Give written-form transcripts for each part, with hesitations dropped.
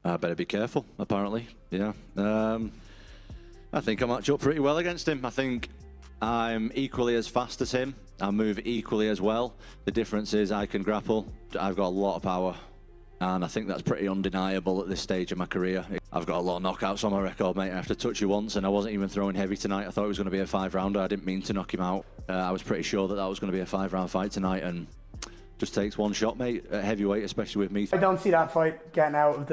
I better be careful, apparently. Yeah. I think I match up pretty well against him. I think I'm equally as fast as him. I move equally as well. The difference is I can grapple. I've got a lot of power. And I think that's pretty undeniable at this stage of my career. I've got a lot of knockouts on my record, mate. I have to touch you once, and I wasn't even throwing heavy tonight. I thought it was going to be a 5-rounder. I didn't mean to knock him out. I was pretty sure that was going to be a 5-round fight tonight, and just takes one shot, mate, at heavyweight, especially with me. I don't see that fight getting out of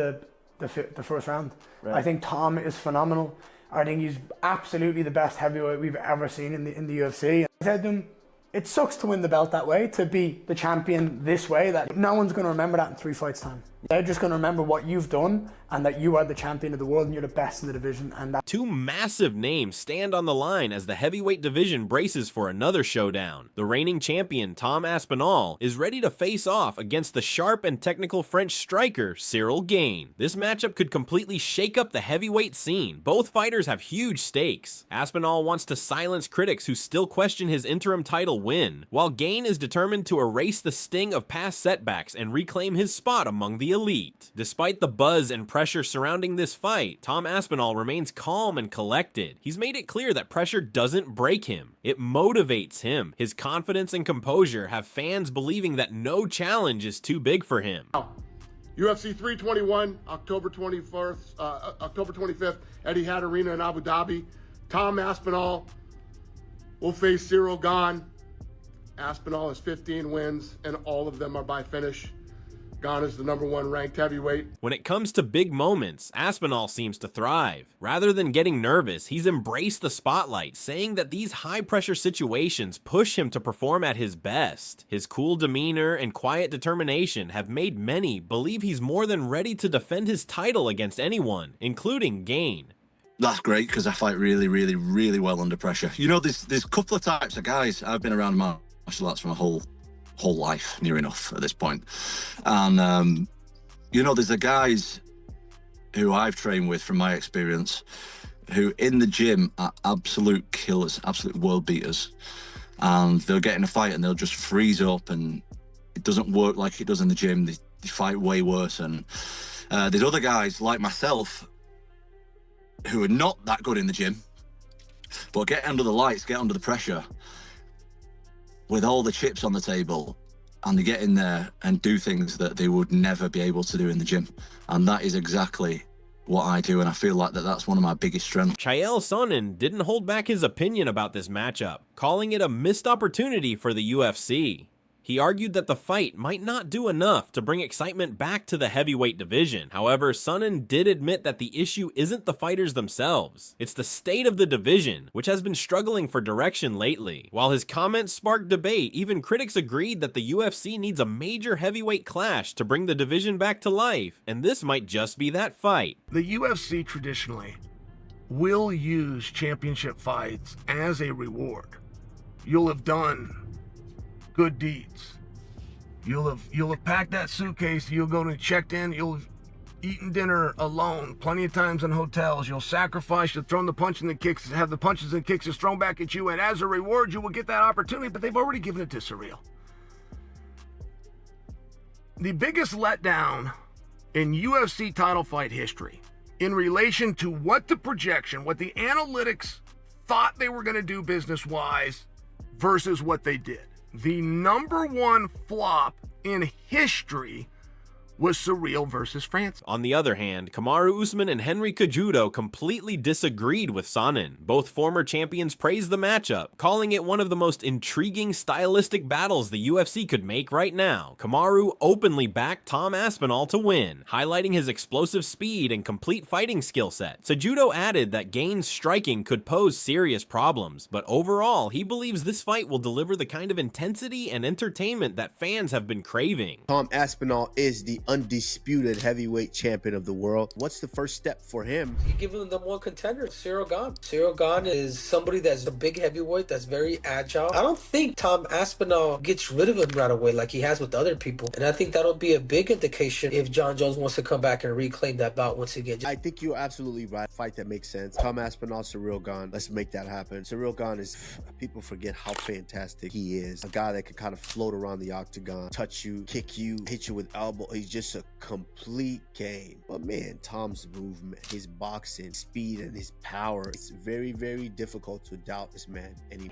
the first round. Right. I think Tom is phenomenal. I think he's absolutely the best heavyweight we've ever seen in the UFC. I said to him, it sucks to win the belt that way, to be the champion this way, that no one's going to remember that in 3 fights' time. They're just going to remember what you've done and that you are the champion of the world and you're the best in the division. And that two massive names stand on the line as the heavyweight division braces for another showdown. The reigning champion, Tom Aspinall, is ready to face off against the sharp and technical French striker, Ciryl Gane. This matchup could completely shake up the heavyweight scene. Both fighters have huge stakes. Aspinall wants to silence critics who still question his interim title win, while Gane is determined to erase the sting of past setbacks and reclaim his spot among the elite. Despite the buzz and pressure surrounding this fight, Tom Aspinall remains calm and collected. He's made it clear that pressure doesn't break him. It motivates him. His confidence and composure have fans believing that no challenge is too big for him. UFC 321, October 25th, Etihad Arena in Abu Dhabi. Tom Aspinall will face Ciryl Gane. Aspinall has 15 wins, and all of them are by finish. Gane is the #1 ranked heavyweight. When it comes to big moments, Aspinall seems to thrive. Rather than getting nervous, he's embraced the spotlight, saying that these high-pressure situations push him to perform at his best. His cool demeanor and quiet determination have made many believe he's more than ready to defend his title against anyone, including Gane. That's great, because I fight really, really, really well under pressure. You know, there's a couple of types of guys. I've been around martial arts for my whole life, near enough at this point. And, you know, there's the guys who I've trained with, from my experience, who in the gym are absolute killers, absolute world beaters. And they'll get in a fight and they'll just freeze up, and it doesn't work like it does in the gym. They fight way worse. And there's other guys like myself who are not that good in the gym, but get under the lights, get under the pressure, with all the chips on the table, and they get in there and do things that they would never be able to do in the gym. And that is exactly what I do, and I feel like that's one of my biggest strengths. Ciryl Gane didn't hold back his opinion about this matchup, calling it a missed opportunity for the UFC. He argued that the fight might not do enough to bring excitement back to the heavyweight division. However, Sonnen did admit that the issue isn't the fighters themselves. It's the state of the division, which has been struggling for direction lately. While his comments sparked debate, even critics agreed that the UFC needs a major heavyweight clash to bring the division back to life, and this might just be that fight. The UFC traditionally will use championship fights as a reward. You'll have done good deeds. You'll have packed that suitcase, you'll go and checked in, you'll have eaten dinner alone plenty of times in hotels, you'll sacrifice, you'll throw the punch and the kicks, have the punches and kicks thrown back at you, and as a reward you will get that opportunity, but they've already given it to Ciryl. The biggest letdown in UFC title fight history in relation to what the projection, what the analytics thought they were going to do business-wise versus what they did. The #1 flop in history was Ciryl versus Francis. On the other hand, Kamaru Usman and Henry Cejudo completely disagreed with Sonnen. Both former champions praised the matchup, calling it one of the most intriguing stylistic battles the UFC could make right now. Kamaru openly backed Tom Aspinall to win, highlighting his explosive speed and complete fighting skill set. Cejudo added that Gane's striking could pose serious problems, but overall, he believes this fight will deliver the kind of intensity and entertainment that fans have been craving. Tom Aspinall is the undisputed heavyweight champion of the world. What's the first step for him? You give him the one contender, Ciryl Gane. Ciryl Gane is somebody that's a big heavyweight, that's very agile. I don't think Tom Aspinall gets rid of him right away like he has with other people. And I think that'll be a big indication if John Jones wants to come back and reclaim that bout once again. I think you're absolutely right. Fight that makes sense. Tom Aspinall, Ciryl Gane. Let's make that happen. Ciryl Gane is, people forget how fantastic he is. A guy that can kind of float around the octagon, touch you, kick you, hit you with elbow. He's just a complete game. But man, Tom's movement, his boxing, speed, and his power, it's very, very difficult to doubt this man. And he...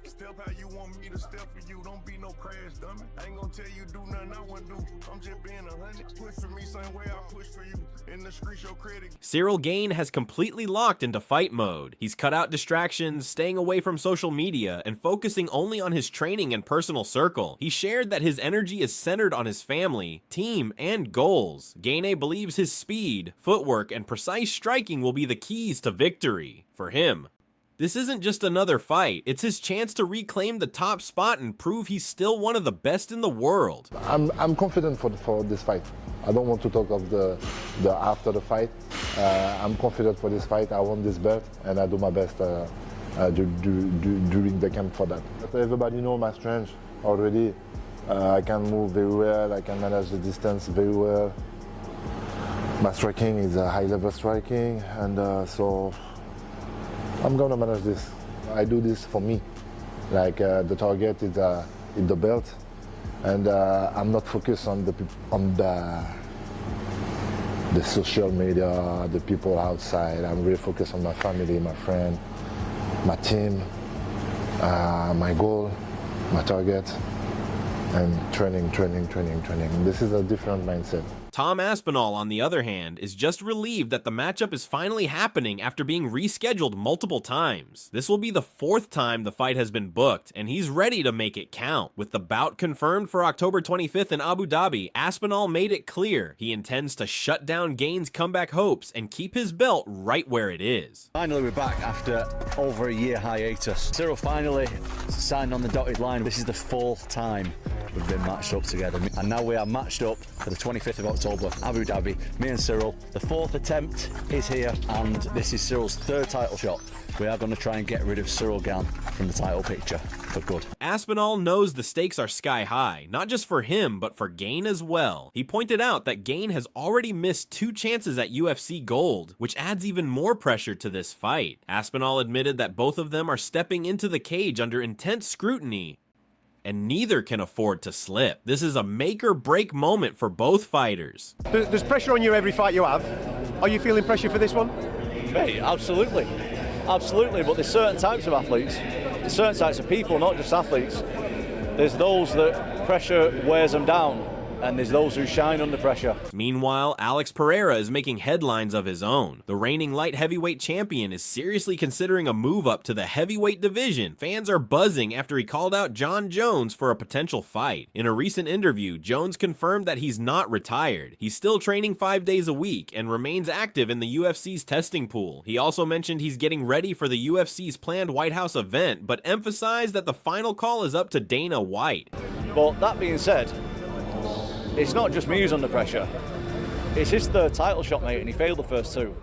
Step how you want me to step for you. Don't be no crash dummy. I ain't gonna tell you do nothing I wouldn't do. I'm just being 100. Push for me same way I push for you. In the street, show credit. Ciryl Gane has completely locked into fight mode. He's cut out distractions, staying away from social media, and focusing only on his training and personal circle. He shared that his energy is centered on his family, team, and goals. Gane believes his speed, footwork, and precise striking will be the keys to victory for him. This isn't just another fight, it's his chance to reclaim the top spot and prove he's still one of the best in the world. I'm confident for this fight. I don't want to talk of the after the fight. I'm confident for this fight. I want this belt, and I do my best during the camp for that. But everybody knows my strength already. I can move very well, I can manage the distance very well. My striking is a high-level striking, and so I'm gonna manage this. I do this for me. Like the target is the belt, and I'm not focused on the social media, the people outside. I'm really focused on my family, my friend, my team, my goal, my target, and training. This is a different mindset. Tom Aspinall, on the other hand, is just relieved that the matchup is finally happening after being rescheduled multiple times. This will be the 4th time the fight has been booked, and he's ready to make it count. With the bout confirmed for October 25th in Abu Dhabi, Aspinall made it clear he intends to shut down Gane's comeback hopes and keep his belt right where it is. Finally, we're back after over a year hiatus. Ciryl finally signed on the dotted line. This is the 4th time we've been matched up together, and now we are matched up for the 25th of October, Abu Dhabi, me and Ciryl. The 4th attempt is here, and this is Cyryl's 3rd title shot. We are going to try and get rid of Ciryl Gane from the title picture for good. Aspinall knows the stakes are sky high, not just for him, but for Gane as well. He pointed out that Gane has already missed 2 chances at UFC gold, which adds even more pressure to this fight. Aspinall admitted that both of them are stepping into the cage under intense scrutiny, and neither can afford to slip. This is a make-or-break moment for both fighters. There's pressure on you every fight you have. Are you feeling pressure for this one? Hey, absolutely. Absolutely, but there's certain types of athletes, there's certain types of people, not just athletes. There's those that pressure wears them down, and there's those who shine under pressure. Meanwhile, Alex Pereira is making headlines of his own. The reigning light heavyweight champion is seriously considering a move up to the heavyweight division. Fans are buzzing after he called out Jon Jones for a potential fight. In a recent interview, Jones confirmed that he's not retired. He's still training 5 days a week and remains active in the UFC's testing pool. He also mentioned he's getting ready for the UFC's planned White House event, but emphasized that the final call is up to Dana White. But that being said, it's not just me who's under pressure. It's his 3rd title shot, mate, and he failed the first 2.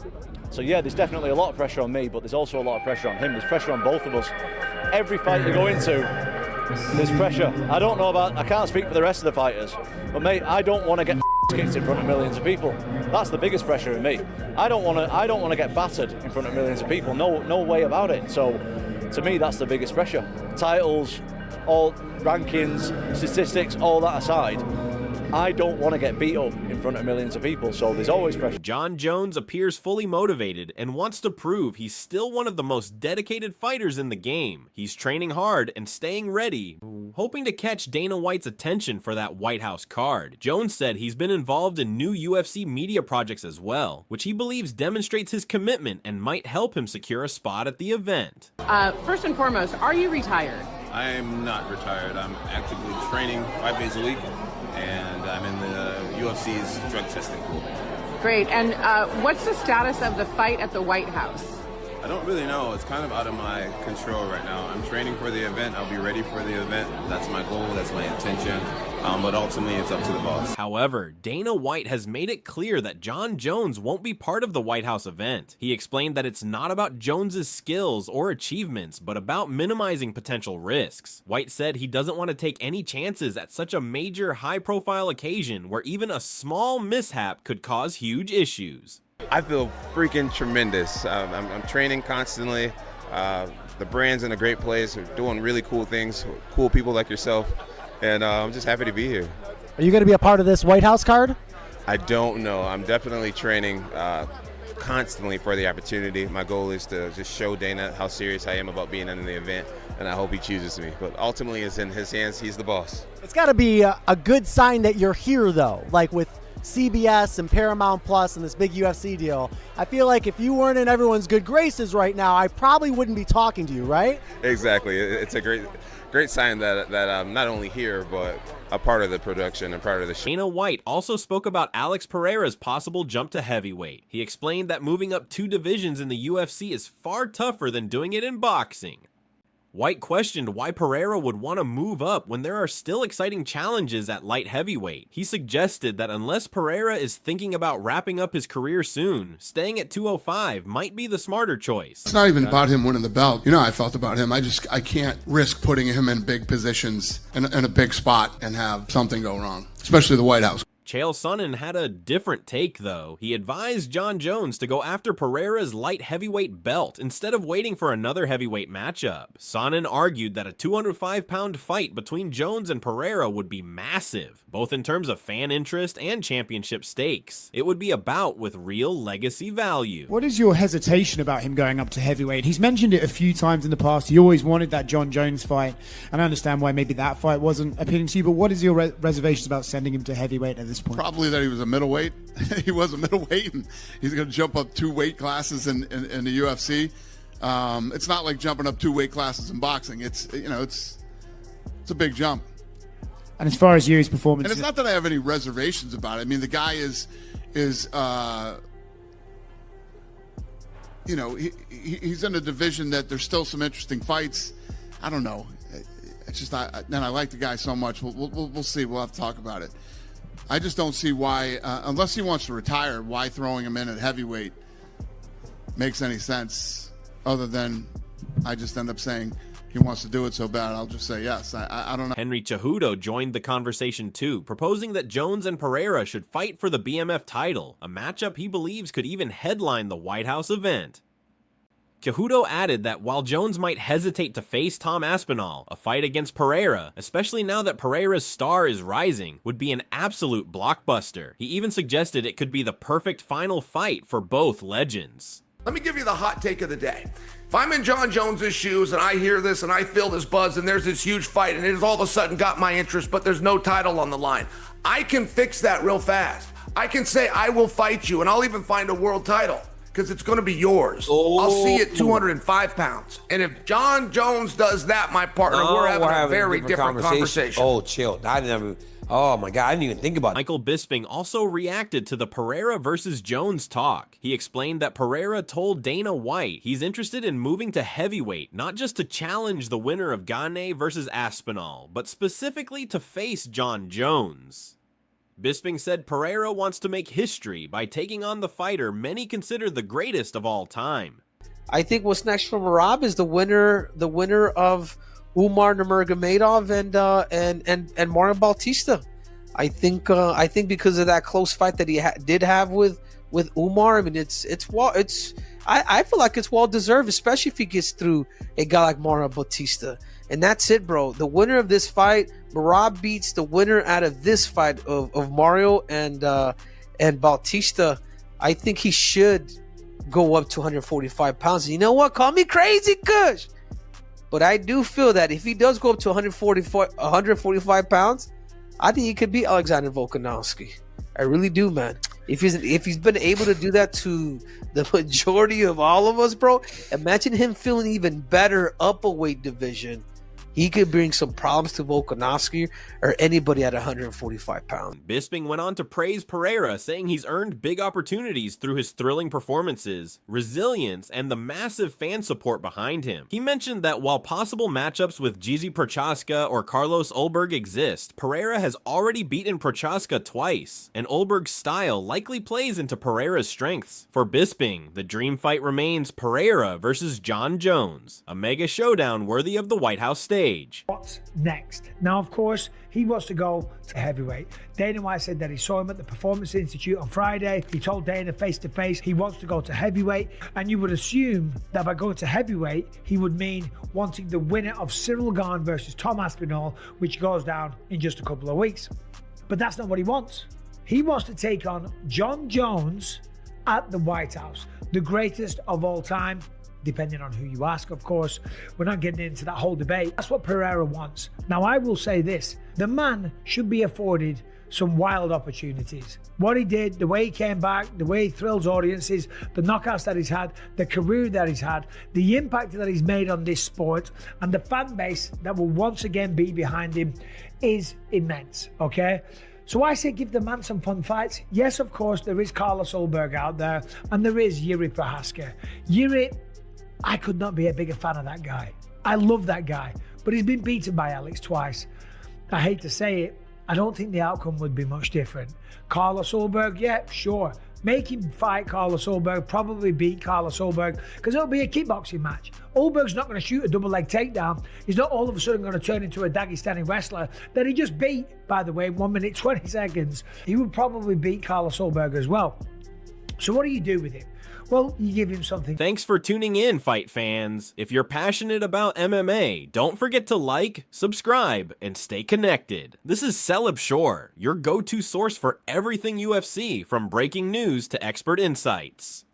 So yeah, there's definitely a lot of pressure on me, but there's also a lot of pressure on him. There's pressure on both of us. Every fight you go into, there's pressure. I can't speak for the rest of the fighters, but mate, I don't want to get kicked in front of millions of people. That's the biggest pressure in me. I don't want to get battered in front of millions of people. No way about it. So to me, that's the biggest pressure. Titles, all rankings, statistics, all that aside, I don't want to get beat up in front of millions of people, so there's always pressure. Jon Jones appears fully motivated and wants to prove he's still one of the most dedicated fighters in the game. He's training hard and staying ready, hoping to catch Dana White's attention for that White House card. Jones said he's been involved in new UFC media projects as well, which he believes demonstrates his commitment and might help him secure a spot at the event. First and foremost, are you retired? I am not retired. I'm actively training 5 days a week, and I'm in the UFC's drug testing pool. Great. And what's the status of the fight at the White House? I don't really know. It's kind of out of my control right now. I'm training for the event. I'll be ready for the event. That's my goal. That's my intention. but ultimately it's up to the boss. However, Dana White has made it clear that Jon Jones won't be part of the White House event. He explained that it's not about Jones's skills or achievements, but about minimizing potential risks. White said he doesn't want to take any chances at such a major, high-profile occasion where even a small mishap could cause huge issues. I feel freaking tremendous. I'm training constantly. The brand's in a great place. We're doing really cool things, cool people like yourself, and I'm just happy to be here. Are you going to be a part of this White House card? I don't know. I'm definitely training constantly for the opportunity. My goal is to just show Dana how serious I am about being in the event, and I hope he chooses me. But ultimately, it's in his hands. He's the boss. It's got to be a good sign that you're here, though, like with CBS and Paramount Plus and this big UFC deal. I feel like if you weren't in everyone's good graces right now, I probably wouldn't be talking to you, right? Exactly. It's a great sign that I'm not only here, but a part of the production and part of the show. Dana White also spoke about Alex Pereira's possible jump to heavyweight. He explained that moving up 2 divisions in the UFC is far tougher than doing it in boxing. White questioned why Pereira would want to move up when there are still exciting challenges at light heavyweight. He suggested that unless Pereira is thinking about wrapping up his career soon, staying at 205 might be the smarter choice. It's not even about him winning the belt. You know how I felt about him. I can't risk putting him in big positions in a big spot and have something go wrong, especially the White House. Chael Sonnen had a different take, though. He advised Jon Jones to go after Pereira's light heavyweight belt instead of waiting for another heavyweight matchup. Sonnen argued that a 205-pound fight between Jones and Pereira would be massive, both in terms of fan interest and championship stakes. It would be a bout with real legacy value. What is your hesitation about him going up to heavyweight? He's mentioned it a few times in the past. He always wanted that Jon Jones fight, and I understand why maybe that fight wasn't appealing to you, but what is your reservations about sending him to heavyweight at this point? Probably that he was a middleweight. He was a middleweight, and he's going to jump up 2 weight classes in the UFC. It's not like jumping up 2 weight classes in boxing. It's a big jump. And as far as Yuri's performance, and it's not that I have any reservations about it. I mean, the guy is he's in a division that there's still some interesting fights. I don't know. It's just I like the guy so much. We'll see. We'll have to talk about it. I just don't see why, unless he wants to retire, why throwing him in at heavyweight makes any sense, other than I just end up saying he wants to do it so bad. I'll just say yes. I don't know. Henry Cejudo joined the conversation too, proposing that Jones and Pereira should fight for the BMF title, a matchup he believes could even headline the White House event. Cejudo added that while Jones might hesitate to face Tom Aspinall, a fight against Pereira, especially now that Pereira's star is rising, would be an absolute blockbuster. He even suggested it could be the perfect final fight for both legends. Let me give you the hot take of the day. If I'm in Jon Jones's shoes and I hear this and I feel this buzz and there's this huge fight and it has all of a sudden got my interest, but there's no title on the line, I can fix that real fast. I can say I will fight you, and I'll even find a world title, because it's going to be yours. I'll see you at 205 pounds. And if Jon Jones does that, my partner, we're having a very different conversation. Oh, chill. Oh my God, I didn't even think about it. Michael Bisping also reacted to the Pereira versus Jones talk. He explained that Pereira told Dana White he's interested in moving to heavyweight, not just to challenge the winner of Gane versus Aspinall, but specifically to face Jon Jones. Bisping said Pereira wants to make history by taking on the fighter many consider the greatest of all time. I think what's next for Merab is the winner of Umar Nurmagomedov and Mario Bautista. I think because of that close fight that he did have with Umar, I mean I feel like it's well deserved, especially if he gets through a guy like Mario Bautista. And that's it, bro. The winner of this fight, Merab beats the winner out of this fight of Mario and Bautista. I think he should go up to 145 pounds. You know what? Call me crazy, Kush. But I do feel that if he does go up to 145 pounds, I think he could beat Alexander Volkanovski. I really do, man. If he's been able to do that to the majority of all of us, bro, imagine him feeling even better up a weight division He could bring some problems to Volkanovski or anybody at 145 pounds. Bisping went on to praise Pereira, saying he's earned big opportunities through his thrilling performances, resilience, and the massive fan support behind him. He mentioned that while possible matchups with Gigi Prochaska or Carlos Ulberg exist, Pereira has already beaten Prochaska twice, and Ulberg's style likely plays into Pereira's strengths. For Bisping, the dream fight remains Pereira versus Jon Jones, a mega showdown worthy of the White House stage. What's next? Now, of course, he wants to go to heavyweight. Dana White said that he saw him at the Performance Institute on Friday. He told Dana face to face he wants to go to heavyweight, and you would assume that by going to heavyweight, he would mean wanting the winner of Ciryl Gane versus Tom Aspinall, which goes down in just a couple of weeks. But that's not what he wants. He wants to take on Jon Jones at the White House, the greatest of all time. Depending on who you ask, of course. We're not getting into that whole debate. That's what Pereira wants. Now, I will say this. The man should be afforded some wild opportunities. What he did, the way he came back, the way he thrills audiences, the knockouts that he's had, the career that he's had, the impact that he's made on this sport, and the fan base that will once again be behind him is immense, okay? So I say give the man some fun fights. Yes, of course, there is Carlos Ulberg out there, and there is Jiří Procházka. Jiří, I could not be a bigger fan of that guy. I love that guy, but he's been beaten by Alex twice. I hate to say it, I don't think the outcome would be much different. Carlos Ulberg, yeah, sure. Make him fight Carlos Ulberg, probably beat Carlos Ulberg, because it'll be a kickboxing match. Ulberg's not going to shoot a double leg takedown. He's not all of a sudden going to turn into a Dagestani wrestler that he just beat, by the way, 1 minute, 20 seconds. He would probably beat Carlos Ulberg as well. So what do you do with him? Well, you give him something. Thanks for tuning in, fight fans. If you're passionate about MMA, don't forget to like, subscribe, and stay connected. This is Celeb Shore, your go-to source for everything UFC, from breaking news to expert insights.